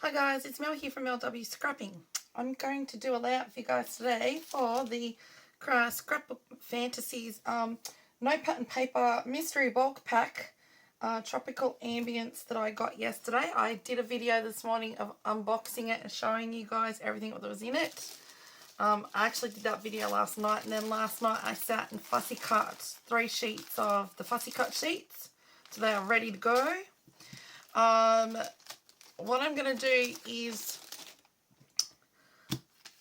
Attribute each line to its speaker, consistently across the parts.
Speaker 1: Hi guys, it's Mel here from LW Scrapping. I'm going to do a layout for you guys today for the Scrapbook Fantasies Notepad and Paper Mystery Bulk Pack Tropical Ambience that I got yesterday. I did a video this morning of unboxing it and showing you guys everything that was in it. I actually did that video last night, and then last night I sat and fussy cut 3 sheets of the fussy cut sheets, so they are ready to go. What I'm going to do is,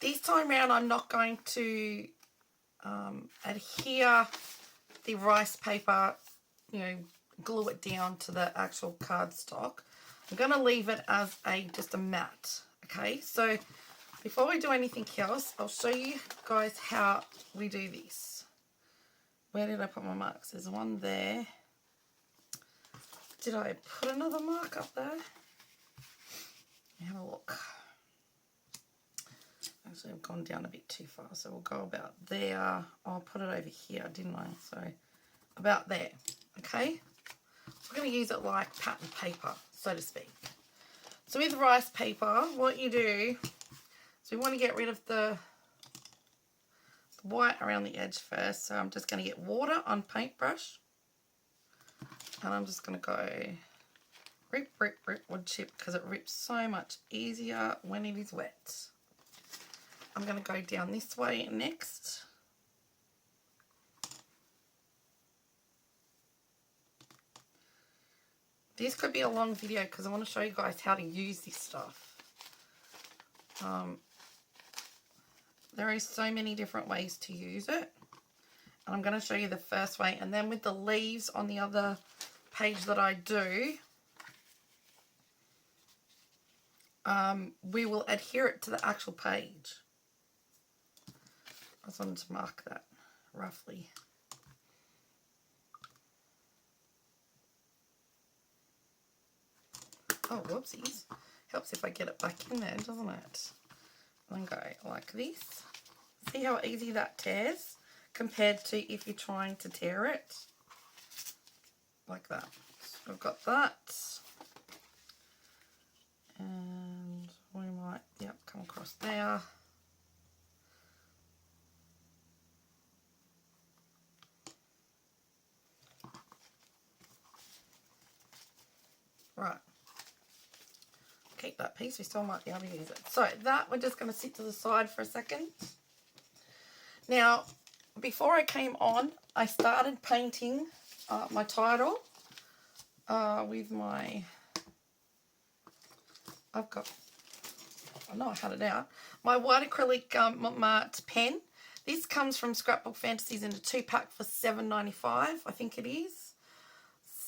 Speaker 1: this time around I'm not going to adhere the rice paper, glue it down to the actual cardstock. I'm going to leave it as just a mat. Okay, so before we do anything else, I'll show you guys how we do this. Where did I put my marks? There's one there. Did I put another mark up there? Have a look. Actually, I've gone down a bit too far, so we'll go about there. I'll put it over here, didn't I? So about there. Okay, we're going to use it like pattern paper, so to speak. So with rice paper, what you do is we want to get rid of the white around the edge first. So I'm just going to get water on paintbrush, and I'm just going to go rip, rip, rip wood chip, because it rips so much easier when it is wet. I'm going to go down this way next. This could be a long video because I want to show you guys how to use this stuff. There is so many different ways to use it, and I'm going to show you the first way, and then with the leaves on the other page that I do, we will adhere it to the actual page. I just wanted to mark that roughly. Oh, whoopsies. Helps if I get it back in there, doesn't it? And go like this. See how easy that tears compared to if you're trying to tear it? Like that. So I've got that. And we might, come across there. Right. Keep that piece, we still might be able to use it. So that we're just going to sit to the side for a second. Now, before I came on, I started painting my title with my, I know I had it out, my white acrylic marked pen. This comes from Scrapbook Fantasies in a 2-pack for $7.95, I think it is.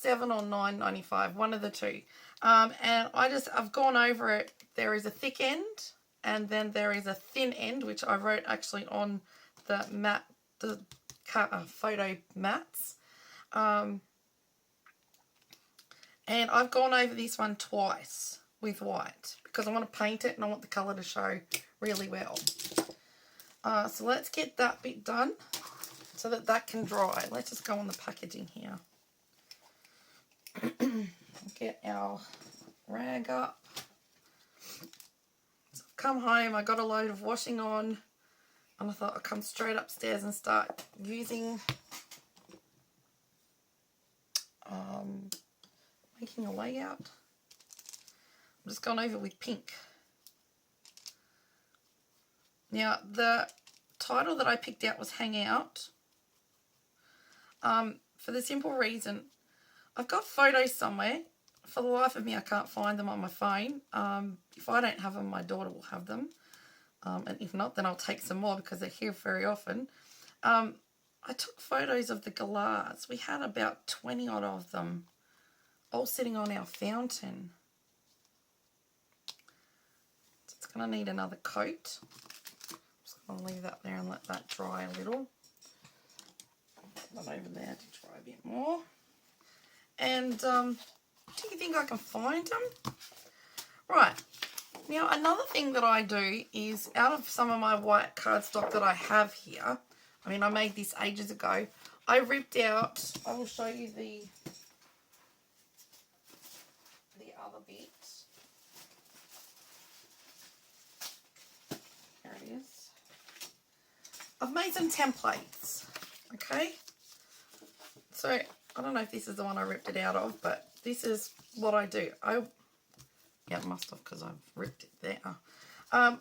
Speaker 1: $7 or $9.95, one of the two. And I've gone over it. There is a thick end, and then there is a thin end, which I wrote actually on the mat, the photo mats. And I've gone over this one twice with white because I want to paint it and I want the colour to show really well. So let's get that bit done so that can dry. Let's just go on the packaging here. Get our rag up. So I've come home, I got a load of washing on, and I thought I'd come straight upstairs and start using making a layout. I'm just going over with pink. Now the title that I picked out was Hang Out, for the simple reason I've got photos somewhere. For the life of me, I can't find them on my phone. If I don't have them, my daughter will have them. And if not, then I'll take some more because they're here very often. I took photos of the galahs. We had about 20 odd of them, all sitting on our fountain. So it's going to need another coat. I'm just going to leave that there and let that dry a little. Put that over there to dry a bit more. And do you think I can find them? Right. Now, another thing that I do is, out of some of my white cardstock that I have here, I mean, I made this ages ago, I ripped out, I will show you the other bit. I've made some templates, okay? So, I don't know if this is the one I ripped it out of, but this is what I do. Yeah, it must have, because I've ripped it there. I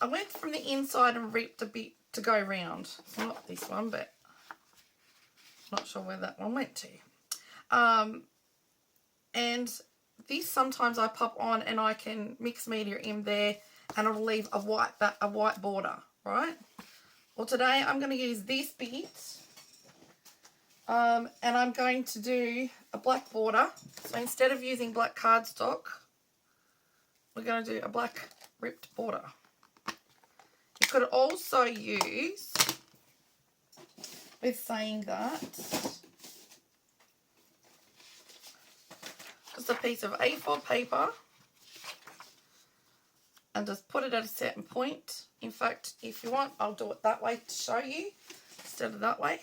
Speaker 1: went from the inside and ripped a bit to go round. Not this one, but not sure where that one went to. And this sometimes I pop on and I can mix media in there and it'll leave a white border, right? Well, today I'm going to use this bit and I'm going to do a black border. So instead of using black cardstock, we're going to do a black ripped border. You could also use, with saying that, just a piece of A4 paper and just put it at a certain point. In fact, if you want, I'll do it that way to show you instead of that way.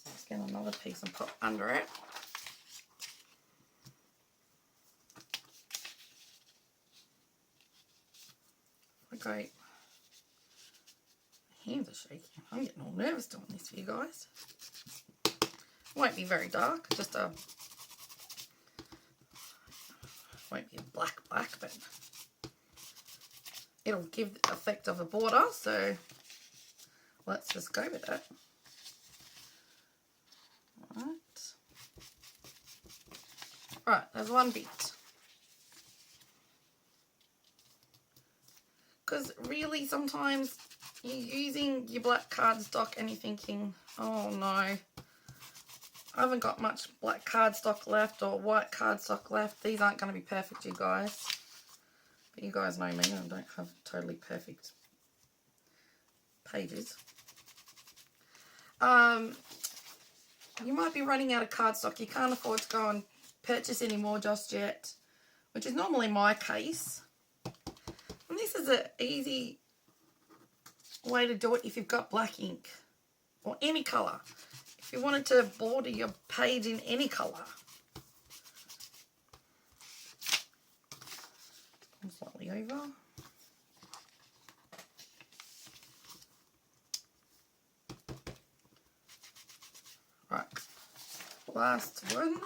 Speaker 1: Let's get another piece and put under it. Okay. My hands are shaking. I'm getting all nervous doing this for you guys. Won't be very dark, just a won't be a black, but it'll give the effect of a border, so let's just go with it. Right, there's one bit. Because really sometimes you're using your black cardstock and you're thinking, oh no, I haven't got much black cardstock left or white cardstock left. These aren't going to be perfect, you guys. But you guys know me, I don't have totally perfect pages. You might be running out of cardstock. You can't afford to go and purchase any more just yet, which is normally my case. And this is an easy way to do it if you've got black ink or any colour. If you wanted to border your page in any colour. Slightly over. Right, last one.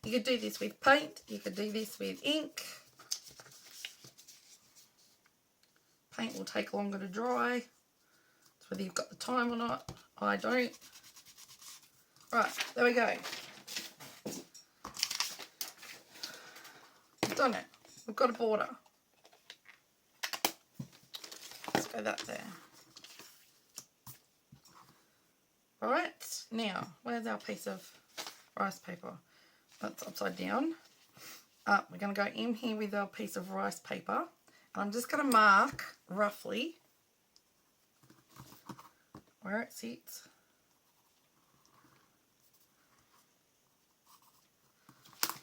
Speaker 1: You could do this with paint, you could do this with ink. Paint will take longer to dry. It's whether you've got the time or not. I don't. Right, there we go. We've done it. We've got a border. Let's go that there. Right, now, where's our piece of rice paper? That's upside down. We're going to go in here with our piece of rice paper. And I'm just going to mark roughly where it sits.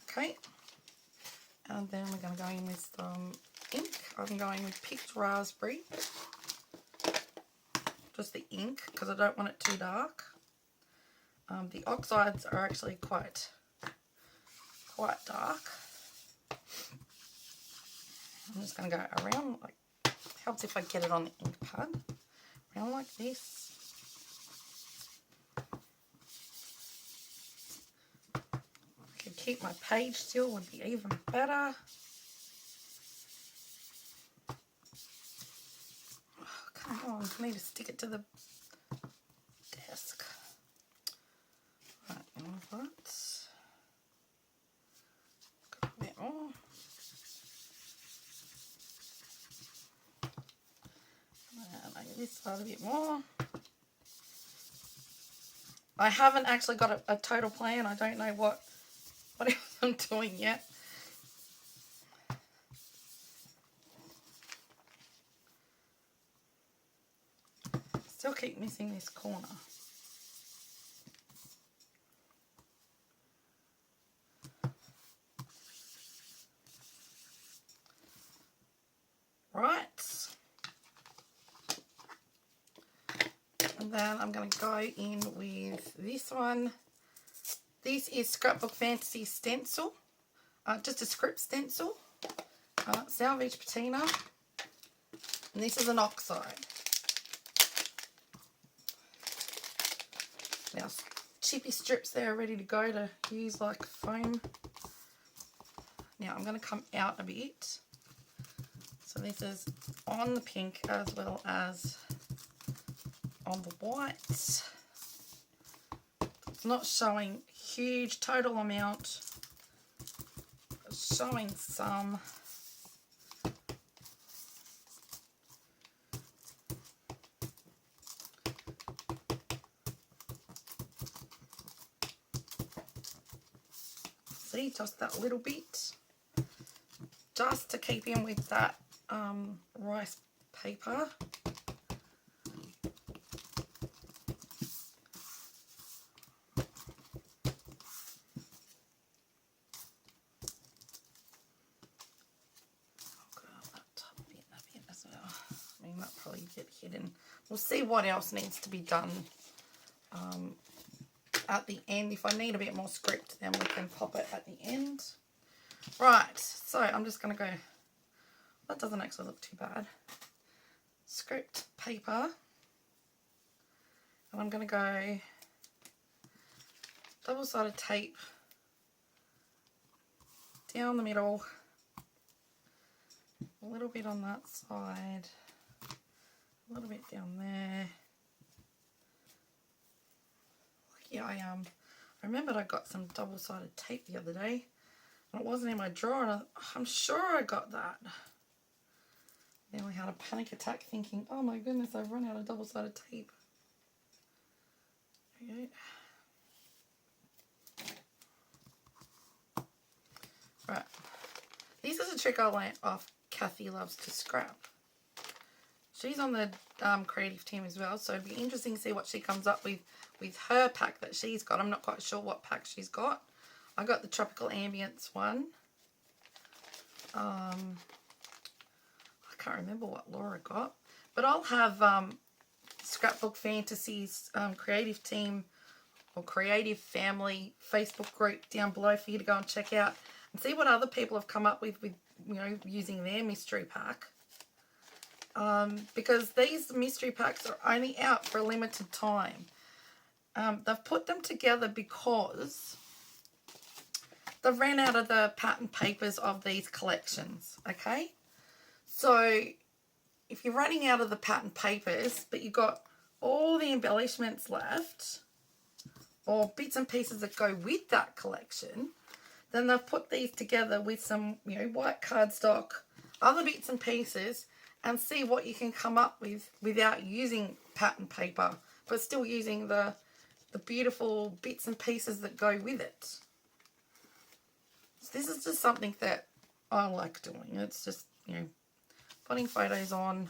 Speaker 1: Okay. And then we're going to go in with some ink. I'm going with picked raspberry. Just the ink, because I don't want it too dark. The oxides are actually quite dark. I'm just going to go around, like, helps if I get it on the ink pad. Around like this. If I could keep my page still, would be even better. Oh, come on, I need to stick it to the desk. Right, and I've got a bit more. And I get this side a bit more. I haven't actually got a total plan. I don't know what else I'm doing yet. Still keep missing this corner. Right. then I'm going to go in with this one. This is Scrapbook Fantasy stencil, just a script stencil, salvage patina, and this is an oxide. Now, chippy strips there are ready to go to use like foam. Now I'm going to come out a bit. So this is on the pink as well as on the white. It's not showing huge total amount, it's showing some. See, just that little bit, just to keep in with that rice paper. That probably get hidden. We'll see what else needs to be done at the end. If I need a bit more script, then we can pop it at the end. Right, so I'm just going to go, that doesn't actually look too bad. Script paper, and I'm going to go double-sided tape down the middle, a little bit on that side, a little bit down there. Yeah, I remembered I got some double-sided tape the other day, and it wasn't in my drawer, and I'm sure I got that. Then I had a panic attack thinking, oh my goodness, I've run out of double-sided tape. There we go. Right. This is a trick I learnt off Kathy Loves to Scrap. She's on the creative team as well, so it'd be interesting to see what she comes up with her pack that she's got. I'm not quite sure what pack she's got. I got the Tropical Ambience one. I can't remember what Laura got, but I'll have Scrapbook Fantasies creative team or creative family Facebook group down below for you to go and check out and see what other people have come up with you know, using their mystery pack. Because these mystery packs are only out for a limited time. They've put them together because they've ran out of the pattern papers of these collections, okay? So if you're running out of the pattern papers, but you've got all the embellishments left, or bits and pieces that go with that collection, then they've put these together with some, you know, white cardstock, other bits and pieces, and see what you can come up with without using pattern paper, but still using the beautiful bits and pieces that go with it. So this is just something that I like doing. It's just, you know, putting photos on.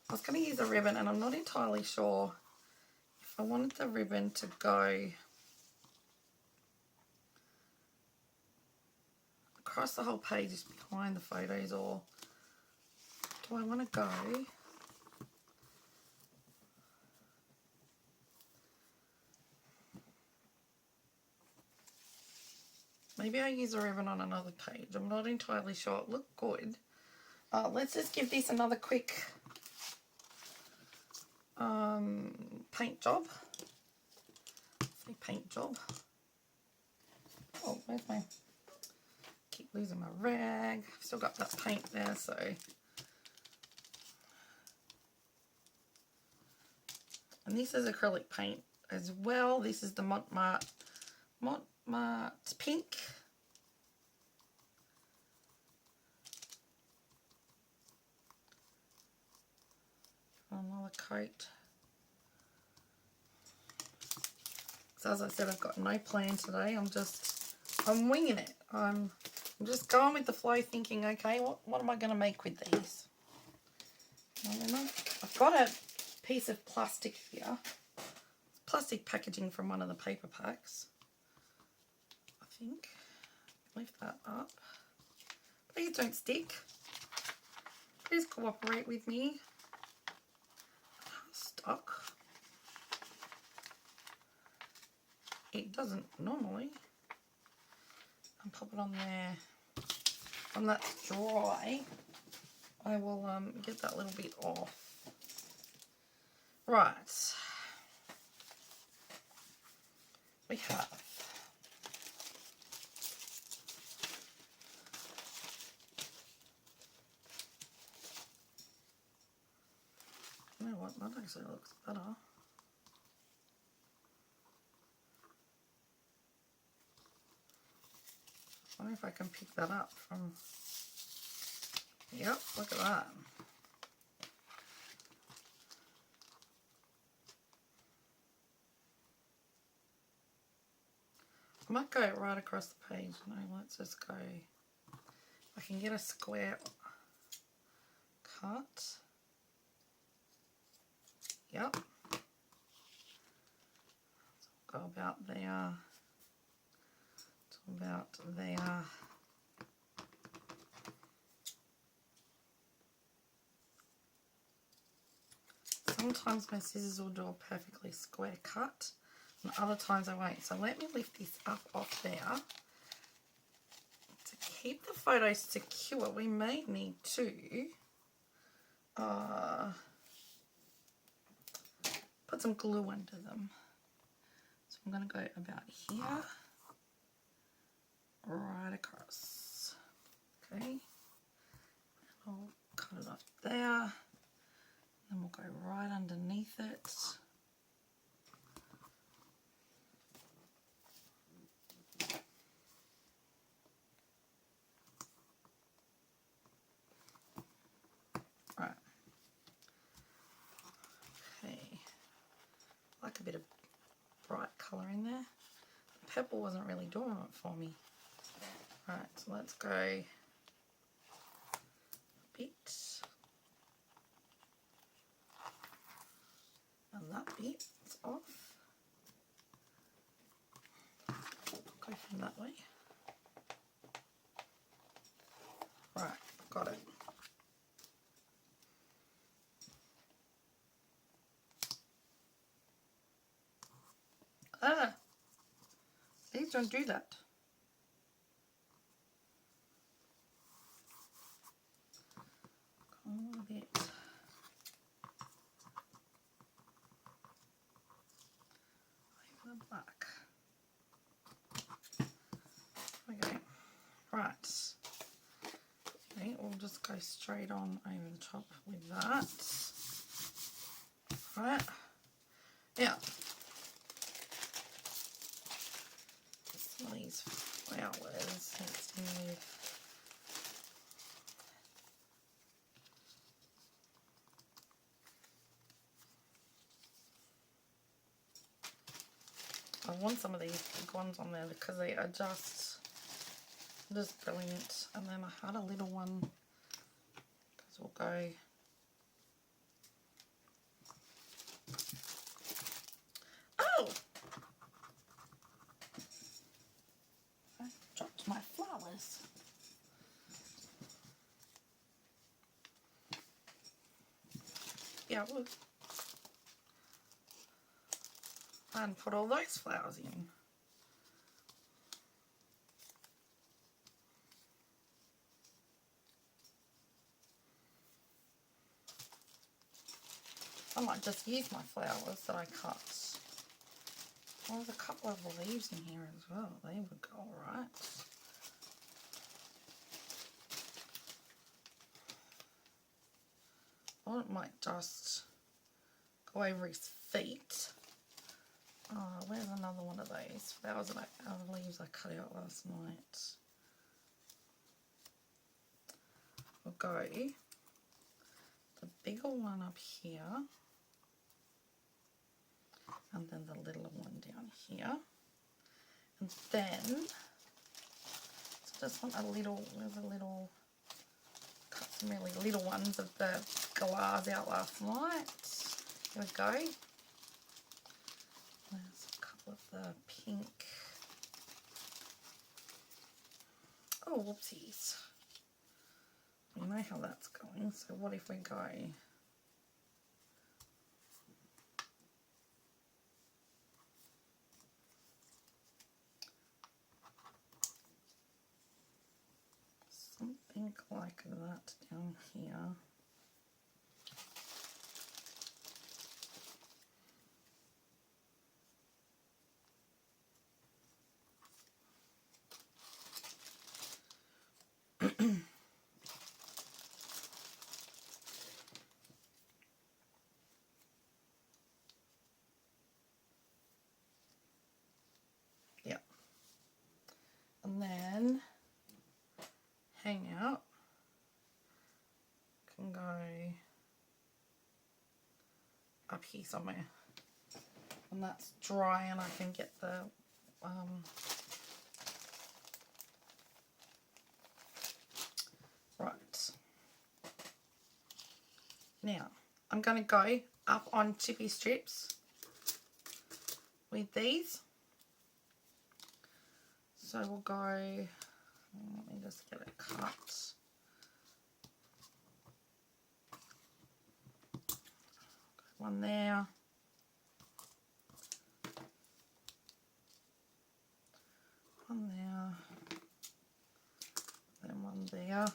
Speaker 1: I was going to use a ribbon, and I'm not entirely sure if I wanted the ribbon to go across the whole page just behind the photos, or do I want to go maybe I use a ribbon on another page. I'm not entirely sure. It looked good. Let's just give this another quick paint job. Say paint job. Oh, where's my... Keep losing my rag. Still got that paint there, so... And this is acrylic paint as well. This is the Montmartre pink. Another coat. So as I said, I've got no plan today. I'm winging it. I'm just going with the flow, thinking, okay, what am I going to make with these? I've got a piece of plastic here. Plastic packaging from one of the paper packs. I think. Lift that up. Please don't stick. Please cooperate with me. Stuck. it doesn't normally. And pop it on there. When that's dry, I will get that little bit off. Right. We have you know what, that actually looks better. I wonder if I can pick that up from, yep, look at that. I might go right across the page. No, let's just go, I can get a square cut. Yep. So go about there. To about there. Sometimes my scissors will do a perfectly square cut, and other times I won't. So let me lift this up off there. To keep the photos secure, we may need to put some glue under them. So I'm going to go about here, right across. Okay, and I'll cut it off there. Then we'll go right underneath it. Right. Okay. Like a bit of bright colour in there. The purple wasn't really doing it for me. Right, so let's go a bit. And that bit is off. Go from that way. Right, got it. Ah! These don't do that. A little bit. Over the black. Okay. Right. Okay, we'll just go straight on over the top with that. Right. Now, some of these flowers, let's move. I want some of these big ones on there because they are just brilliant. And then I had a little one because we'll go. Oh! I dropped my flowers. Yeah, look. And put all those flowers in. I might just use my flowers that I cut. Well, there's a couple of leaves in here as well. They would go alright. Or it might just go over his feet. Oh, where's another one of those flowers that leaves I cut out last night? We'll go the bigger one up here, and then the littler one down here, and then so just want a little. There's a little. Cut some really little ones of the glass out last night. There we go. There's a couple of the pink. Oh, whoopsies. You know how that's going, so what if we go Something like that down here. Yeah. And then hang out. Can go up here somewhere. And that's dry and I can get the right. Now I'm going to go up on chippy strips with these. So we'll go, let me just get it cut. One there. One there. Then one there.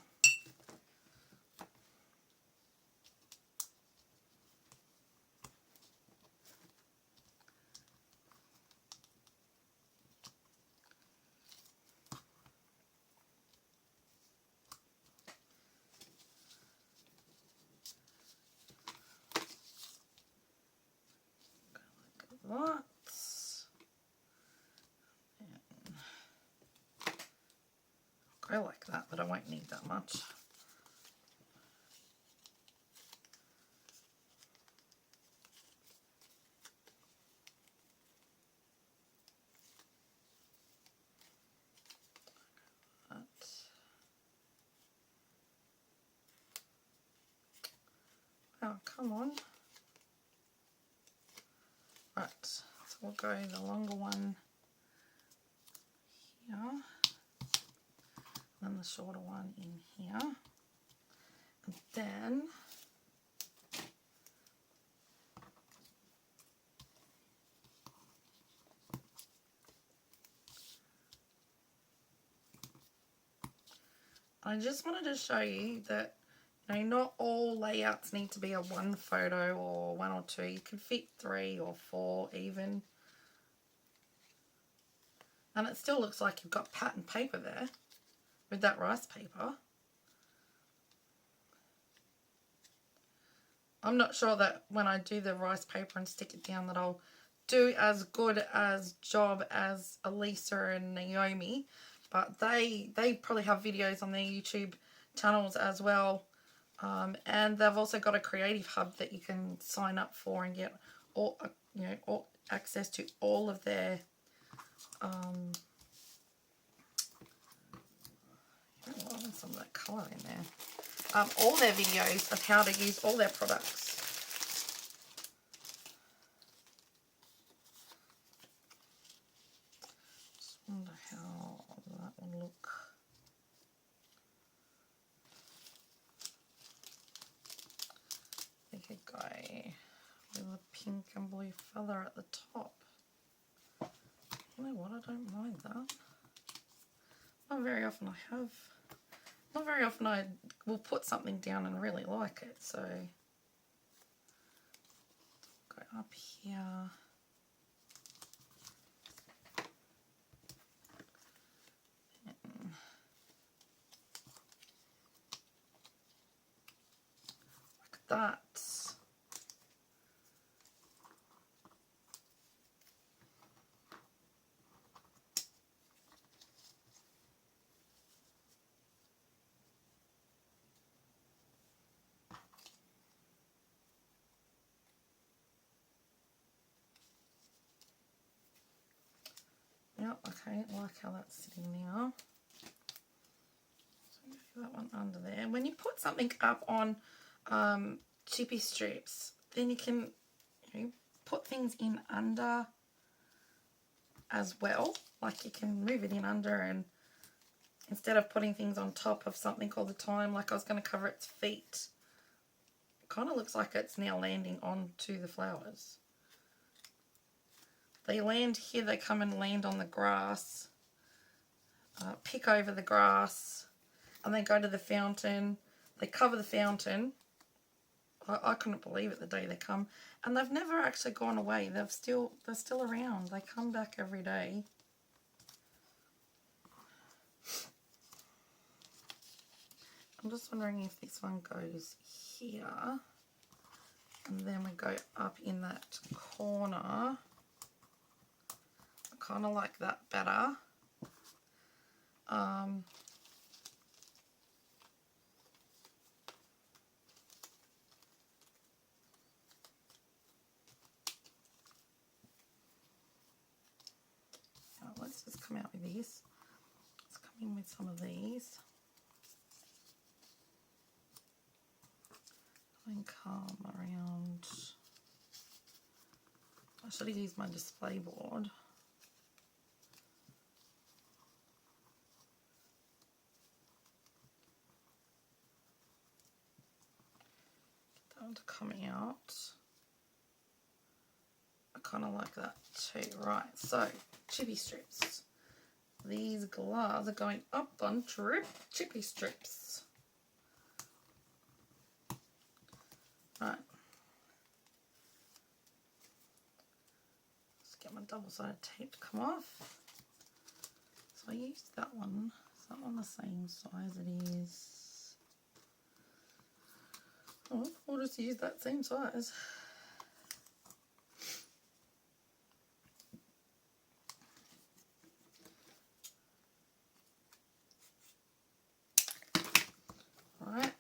Speaker 1: Lots. I like that, but I won't need that much. Oh, come on. Right, so we'll go the longer one here, and the shorter one in here, and then I just wanted to show you that, you know, not all layouts need to be a one photo or one or two. You can fit 3 or 4 even. And it still looks like you've got pattern paper there with that rice paper. I'm not sure that when I do the rice paper and stick it down that I'll do as good as job as Alicia and Naomi, but they probably have videos on their YouTube channels as well, and they've also got a creative hub that you can sign up for and get all, you know, all access to all of their some of that colour in there. All their videos of how to use all their products. Just wonder how that will look. I could go with a pink and blue feather at the top. You know what, I don't mind that. Not very often I will put something down and really like it, so go up here. And like that. Yep, okay, I like how that's sitting now. So do that one under there. When you put something up on chippy strips, then you can, you know, put things in under as well. Like you can move it in under, and instead of putting things on top of something all the time, like I was going to cover its feet, it kind of looks like it's now landing onto the flowers. They land here, they come and land on the grass, pick over the grass, and they go to the fountain. They cover the fountain. I couldn't believe it the day they come, and they've never actually gone away. They're still around. They come back every day. I'm just wondering if this one goes here, and then we go up in that corner. I kind of like that better. Let's just come out with this. Let's come in with some of these. And come around. I should have used my display board. Get that one to come out. I kind of like that too. Right, so chippy strips. These gloves are going up on chippy strips. Right. Let's get my double-sided tape to come off. So I used that one. Is that one the same size it is? Oh, we'll just use that same size. Right.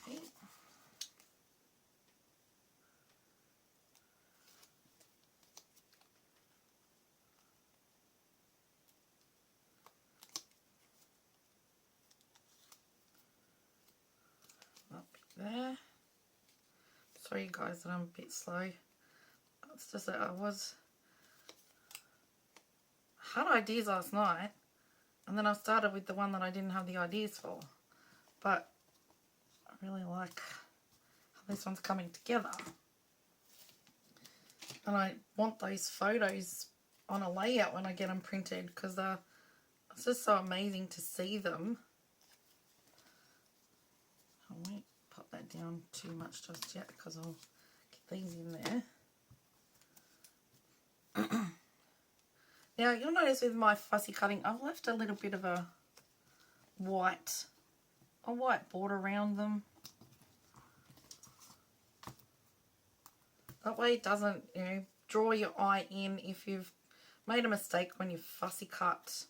Speaker 1: Okay. Up there. Sorry guys that I'm a bit slow. It's just that I had ideas last night, and then I started with the one that I didn't have the ideas for. But I really like how this one's coming together. And I want those photos on a layout when I get them printed, because it's just so amazing to see them. I won't pop that down too much just yet, because I'll get these in there. Now you'll notice with my fussy cutting, I've left a little bit of a white border around them. That way it doesn't, draw your eye in if you've made a mistake when you fussy cut.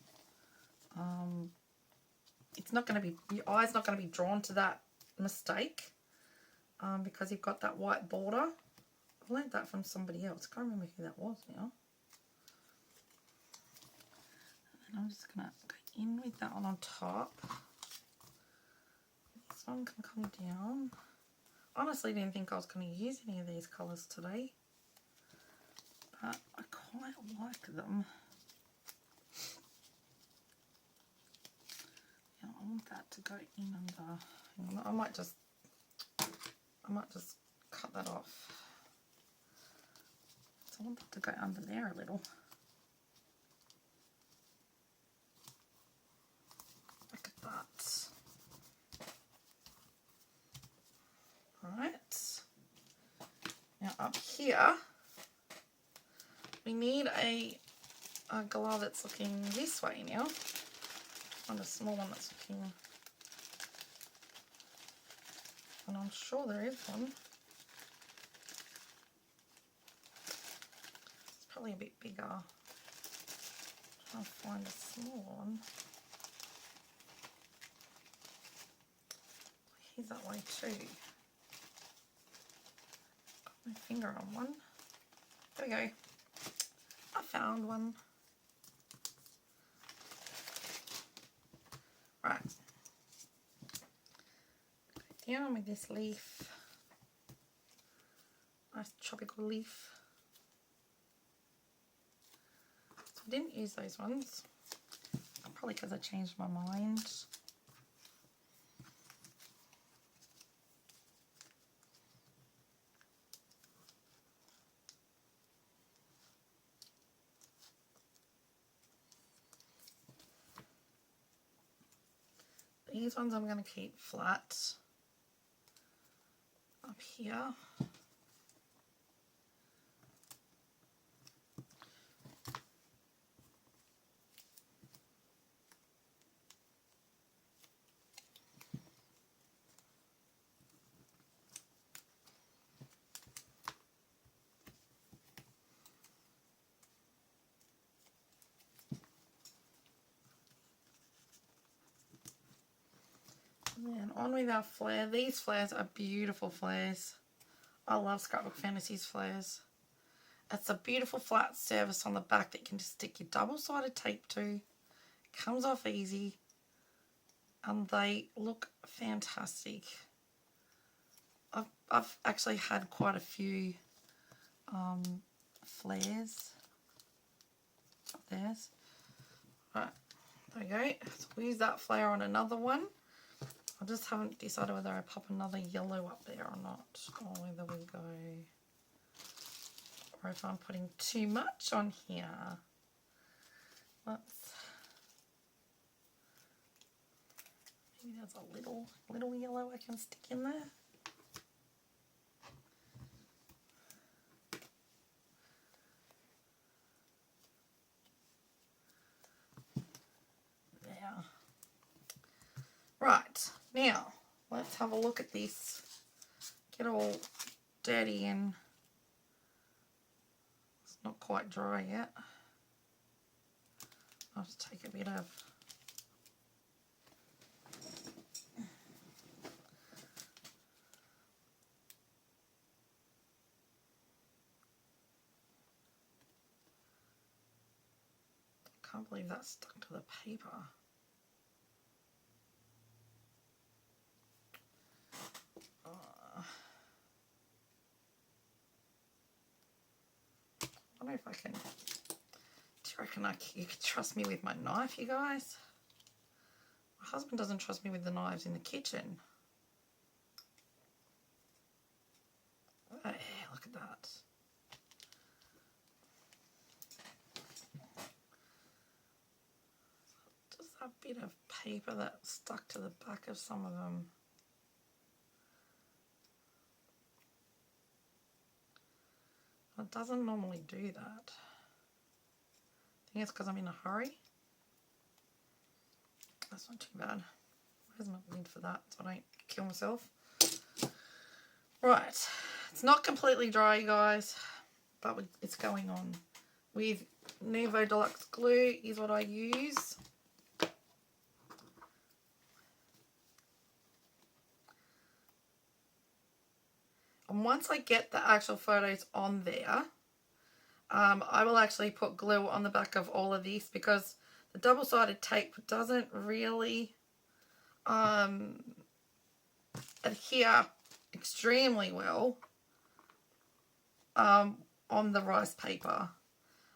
Speaker 1: It's not going to be, your eye's not going to be drawn to that mistake because you've got that white border. I learned that from somebody else. I can't remember who that was now. And I'm just going to go in with that one on top. This one can come down. Honestly, didn't think I was going to use any of these colours today, but I quite like them. Yeah, I want that to go in under. Hang on, I might just cut that off. So I want that to go under there a little. Look at that. Alright, now up here we need a glove that's looking this way now. Find a small one that's looking, and I'm sure there is one. It's probably a bit bigger. I'll find a small one. Here's that way too. My finger on one. There we go. I found one. Right. Go down with this leaf. Nice tropical leaf. So I didn't use those ones. Probably because I changed my mind. these ones I'm going to keep flat up here. And on with our flare. These flares are beautiful flares. I love Scrapbook Fantasies flares. It's a beautiful flat surface on the back that you can just stick your double-sided tape to. Comes off easy. And they look fantastic. I've actually had quite a few flares. There's. Right, there we go. So we'll use that flare on another one. I just haven't decided whether I pop another yellow up there or not, or whether we go, or if I'm putting too much on here. Maybe there's a little yellow I can stick in there. There. Right. Now, let's have a look at this. Get all dirty and it's not quite dry yet. I'll just take a bit of can't believe that's stuck to the paper. I wonder if I can. Do you reckon you could trust me with my knife, you guys? My husband doesn't trust me with the knives in the kitchen. Oh, yeah, look at that. Just that bit of paper that stuck to the back of some of them. It doesn't normally do that. I think it's because I'm in a hurry. That's not too bad. Where's my lid for that so I don't kill myself? Right. It's not completely dry, you guys, but it's going on. With Nouveau Deluxe glue is what I use. And once I get the actual photos on there, I will actually put glue on the back of all of these because the double-sided tape doesn't really adhere extremely well on the rice paper.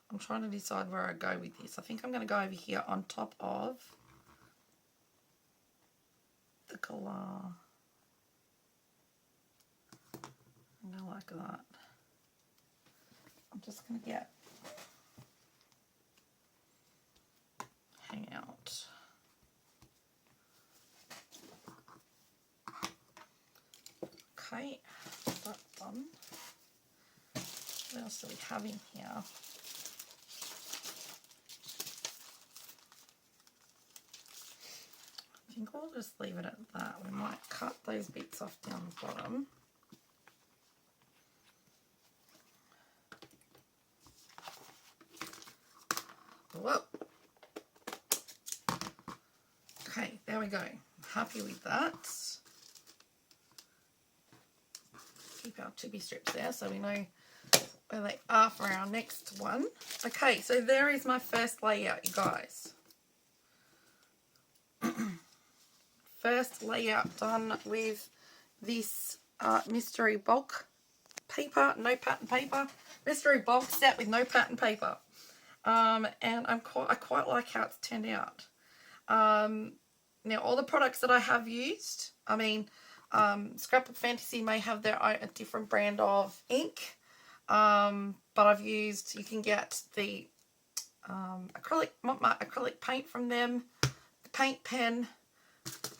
Speaker 1: I'm trying to decide where I go with this. I think I'm going to go over here on top of the color. I like that. I'm just going to hang out. Okay, that's done. What else do we have in here? I think we'll just leave it at that. We might cut those bits off down the bottom. Whoa. Okay, there we go. Happy with that. Keep our chippy strips there so we know where they are for our next one. Okay, so there is my first layout, you guys. First layout done with this mystery bulk paper, no pattern paper. Mystery bulk set with no pattern paper. And I quite like how it's turned out. Now, all the products that I have used, I mean, Scrapbook Fantasy may have their own a different brand of ink, but I've used, you can get the acrylic paint from them, the paint pen,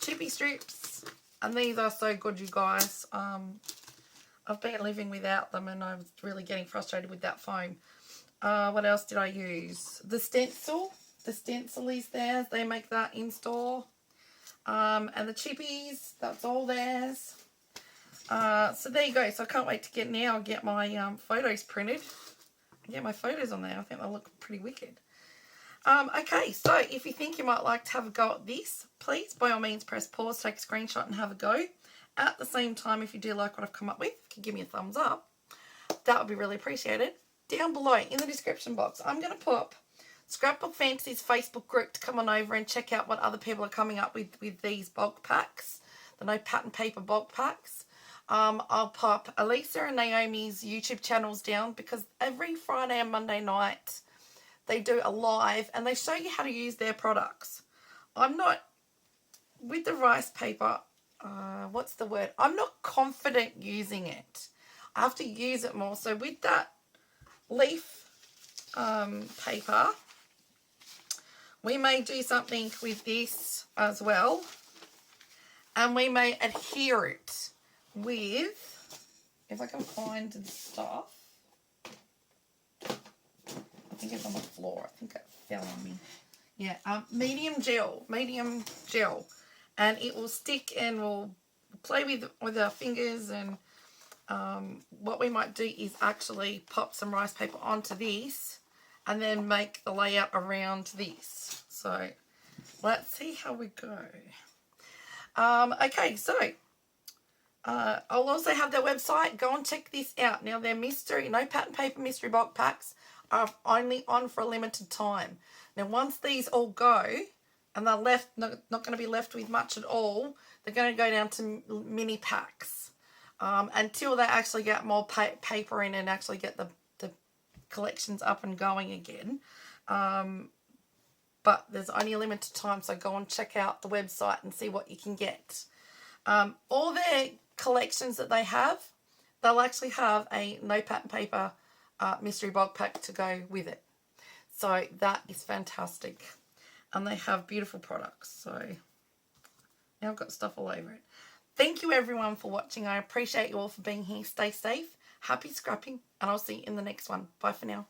Speaker 1: chippy strips. And these are so good, you guys. I've been living without them and I was really getting frustrated with that foam. What else did I use? The stencil. The stencil is theirs. They make that in store. And the chippies, that's all theirs. So there you go. So I can't wait to get my photos printed. Get my photos on there. I think they'll look pretty wicked. Okay, so if you think you might like to have a go at this, please by all means press pause, take a screenshot and have a go. At the same time, if you do like what I've come up with, if you can give me a thumbs up, that would be really appreciated. Down below in the description box, I'm going to put Scrapbook Fantasies Facebook group to come on over and check out what other people are coming up with these bulk packs, the no pattern paper bulk packs. I'll pop Alicia and Naomi's YouTube channels down because every Friday and Monday night they do a live and they show you how to use their products. I'm not, with the rice paper, what's the word? I'm not confident using it. I have to use it more. So with that leaf paper, we may do something with this as well. And we may adhere it with, if I can find the stuff. I think it's on the floor. I think it fell on me. Yeah, medium gel. And it will stick and we'll play with our fingers. And what we might do is actually pop some rice paper onto this and then make the layout around this. So let's see how we go. Okay, so I'll also have their website. Go and check this out. Now, their mystery, no pattern paper mystery bulk packs are only on for a limited time. Now, once these all go, and they're left, not going to be left with much at all, they're going to go down to mini packs until they actually get more paper in and actually get the collections up and going again. But there's only a limited time, so go and check out the website and see what you can get. All their collections that they have, they'll actually have a no pattern paper mystery bulk pack to go with it. So that is fantastic. And they have beautiful products. So now I've got stuff all over it. Thank you everyone for watching. I appreciate you all for being here. Stay safe. Happy scrapping. And I'll see you in the next one. Bye for now.